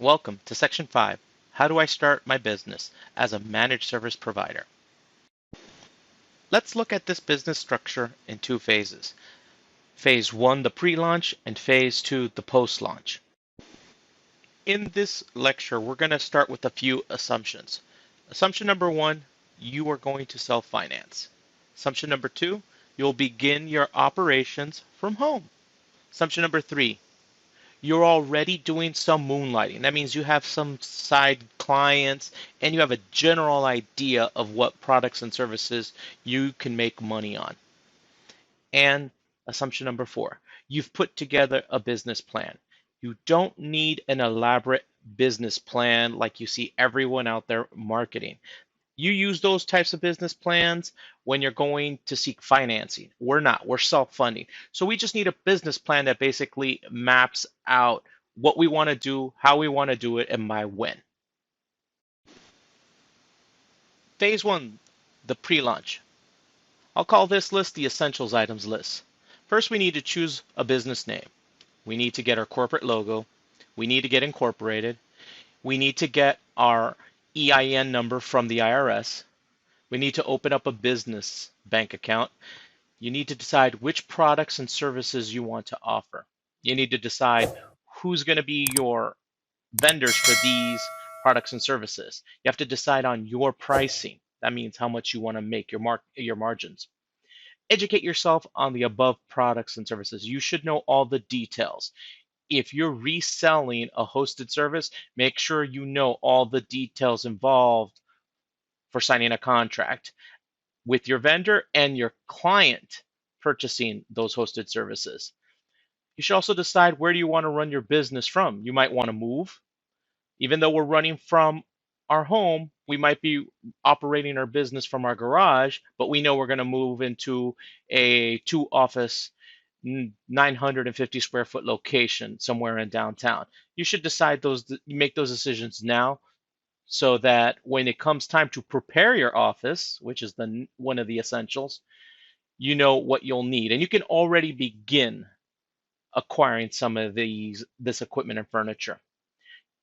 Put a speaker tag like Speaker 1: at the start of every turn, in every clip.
Speaker 1: Welcome to Section 5. How do I start my business as a managed service provider? Let's look at this business structure in two phases. Phase 1, the pre-launch, and Phase 2, the post-launch. In this lecture, we're going to start with a few assumptions. Assumption number 1, you are going to self-finance. Assumption number 2, you'll begin your operations from home. Assumption number 3, you're already doing some moonlighting. That means you have some side clients and you have a general idea of what products and services you can make money on. And assumption number 4, you've put together a business plan. You don't need an elaborate business plan like you see everyone out there marketing. You use those types of business plans when you're going to seek financing. We're not, we're self-funding. So we just need a business plan that basically maps out what we want to do, how we want to do it, and by when. Phase 1, the pre-launch. I'll call this list the essentials items list. First, we need to choose a business name. We need to get our corporate logo. We need to get incorporated. We need to get our EIN number from the IRS. We need to open up a business bank account. You need to decide which products and services you want to offer. You need to decide who's going to be your vendors for these products and services. You have to decide on your pricing. That means how much you want to make your margins. Educate yourself on the above products and services. You should know all the details. If you're reselling a hosted service, make sure you know all the details involved for signing a contract with your vendor and your client purchasing those hosted services. You should also decide where do you want to run your business from. You might want to move. Even though we're running from our home, we might be operating our business from our garage, but we know we're going to move into a 2-office 950 square foot location somewhere in downtown. You should make those decisions now so that when it comes time to prepare your office, which is one of the essentials, you know what you'll need. And you can already begin acquiring some of this equipment and furniture.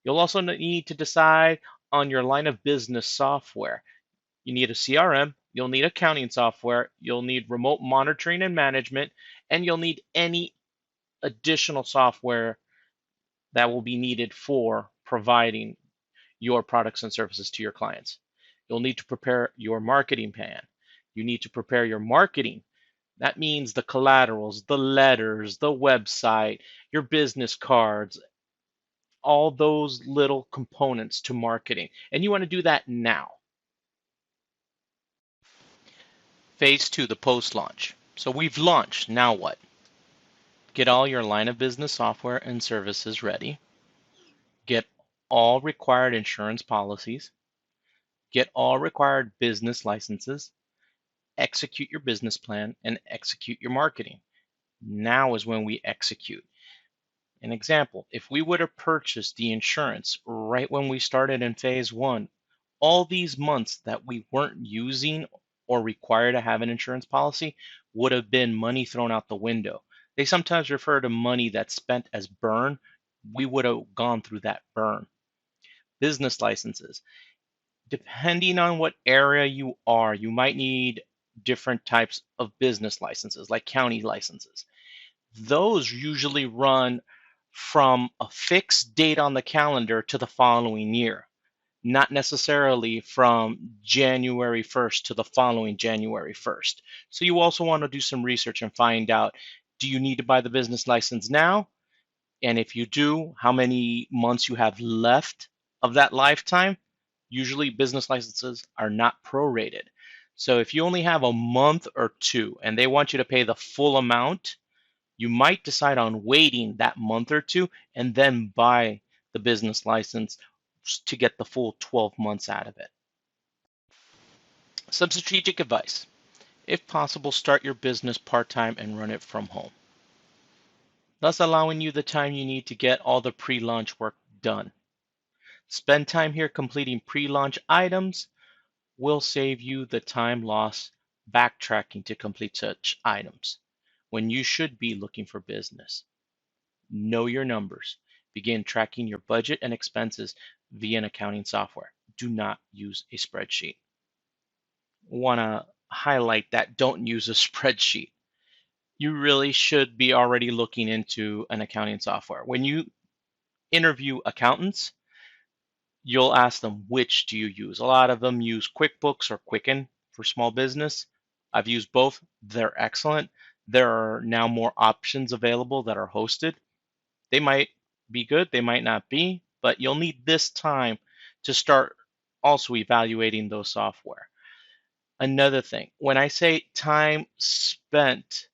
Speaker 1: You'll also need to decide on your line of business software. You need a CRM, you'll need accounting software, you'll need remote monitoring and management, and you'll need any additional software that will be needed for providing your products and services to your clients. You'll need to prepare your marketing plan. You need to prepare your marketing. That means the collaterals, the letters, the website, your business cards, all those little components to marketing. And you want to do that now. Phase 2, the post-launch. So we've launched, now what? Get all your line of business software and services ready. Get all required insurance policies. Get all required business licenses. Execute your business plan and execute your marketing. Now is when we execute. An example, if we would have purchased the insurance right when we started in phase 1, all these months that we weren't using or required to have an insurance policy would have been money thrown out the window. They sometimes refer to money that's spent as burn. We would have gone through that burn. Business licenses. Depending on what area you are, you might need different types of business licenses, like county licenses. Those usually run from a fixed date on the calendar to the following year, not necessarily from January 1st to the following January 1st. So you also want to do some research and find out, do you need to buy the business license now? And if you do, how many months you have left of that lifetime? Usually business licenses are not prorated. So if you only have a month or two and they want you to pay the full amount, you might decide on waiting that month or two and then buy the business license to get the full 12 months out of it. Some strategic advice. If possible, start your business part-time and run it from home, thus allowing you the time you need to get all the pre-launch work done. Spend time here completing pre-launch items will save you the time lost backtracking to complete such items when you should be looking for business. Know your numbers. begin tracking your budget and expenses via an accounting software. Do not use a spreadsheet. Want to highlight that don't use a spreadsheet. You really should be already looking into an accounting software. When you interview accountants, you'll ask them, which do you use? A lot of them use QuickBooks or Quicken for small business. I've used both. They're excellent. There are now more options available that are hosted. They might be good, they might not be, but you'll need this time to start also evaluating those software. Another thing, when I say time spent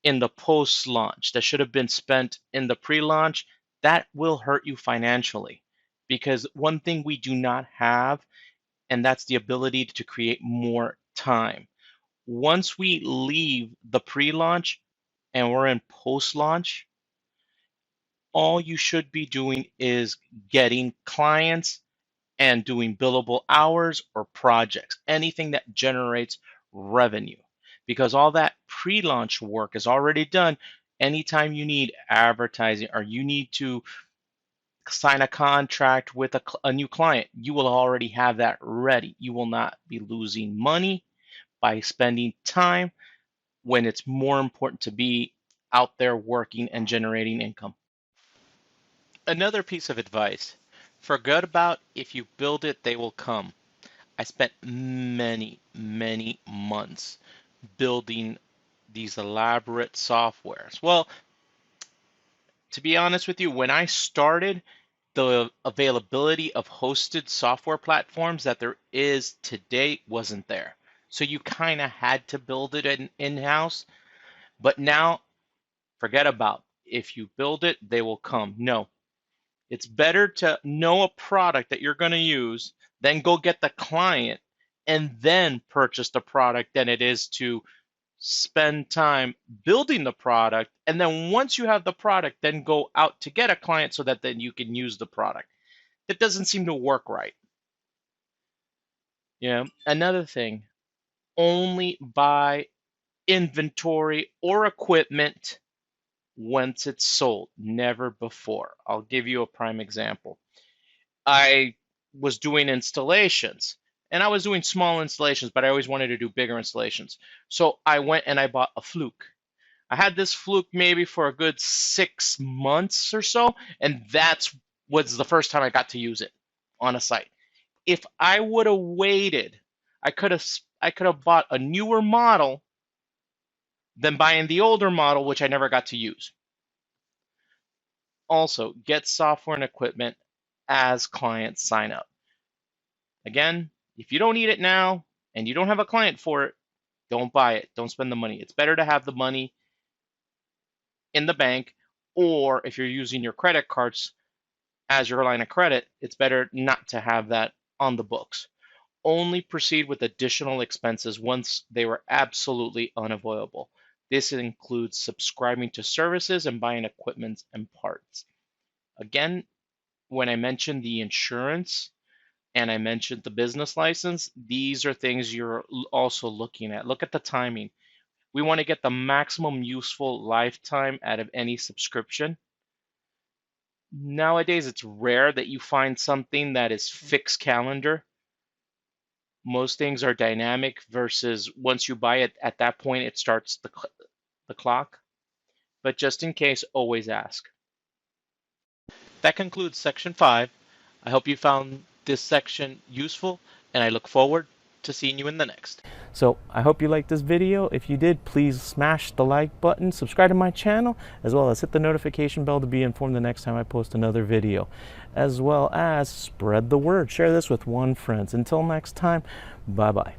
Speaker 1: in the post-launch that should have been spent in the pre-launch, that will hurt you financially. Because one thing we do not have, and that's the ability to create more time. Once we leave the pre-launch and we're in post-launch, all you should be doing is getting clients and doing billable hours or projects, anything that generates revenue. Because all that pre-launch work is already done. Anytime you need advertising or you need to sign a contract with a new client, you will already have that ready. You will not be losing money by spending time when it's more important to be out there working and generating income. Another piece of advice, forget about if you build it, they will come. I spent many, many months building these elaborate softwares. Well, to be honest with you, when I started, the availability of hosted software platforms that there is today wasn't there. So you kind of had to build it in-house. But now, forget about if you build it, they will come. No. It's better to know a product that you're going to use, then go get the client and then purchase the product than it is to spend time building the product. And then once you have the product, then go out to get a client so that then you can use the product. That doesn't seem to work right. Another thing, only buy inventory or equipment once it's sold, never before. I'll give you a prime example. I was doing installations, and I was doing small installations, but I always wanted to do bigger installations. So I went and I bought a Fluke. I had this Fluke maybe for a good 6 months or so, and that was the first time I got to use it on a site. If I would have waited, I could have bought a newer model than buying the older model, which I never got to use. Also, get software and equipment as clients sign up. Again, if you don't need it now and you don't have a client for it, don't buy it. Don't spend the money. It's better to have the money in the bank, or if you're using your credit cards as your line of credit, it's better not to have that on the books. Only proceed with additional expenses once they were absolutely unavoidable. This includes subscribing to services and buying equipment and parts. Again, when I mentioned the insurance and I mentioned the business license, these are things you're also looking at. Look at the timing. We want to get the maximum useful lifetime out of any subscription. Nowadays, it's rare that you find something that is fixed calendar. Most things are dynamic versus once you buy it, at that point, it starts the clock. But just in case, always ask. That concludes section 5. I hope you found this section useful, and I look forward to seeing you in the next.
Speaker 2: So I hope you liked this video. If you did, please smash the like button, subscribe to my channel, as well as hit the notification bell to be informed the next time I post another video, as well as spread the word. Share this with one friend. Until next time, bye-bye.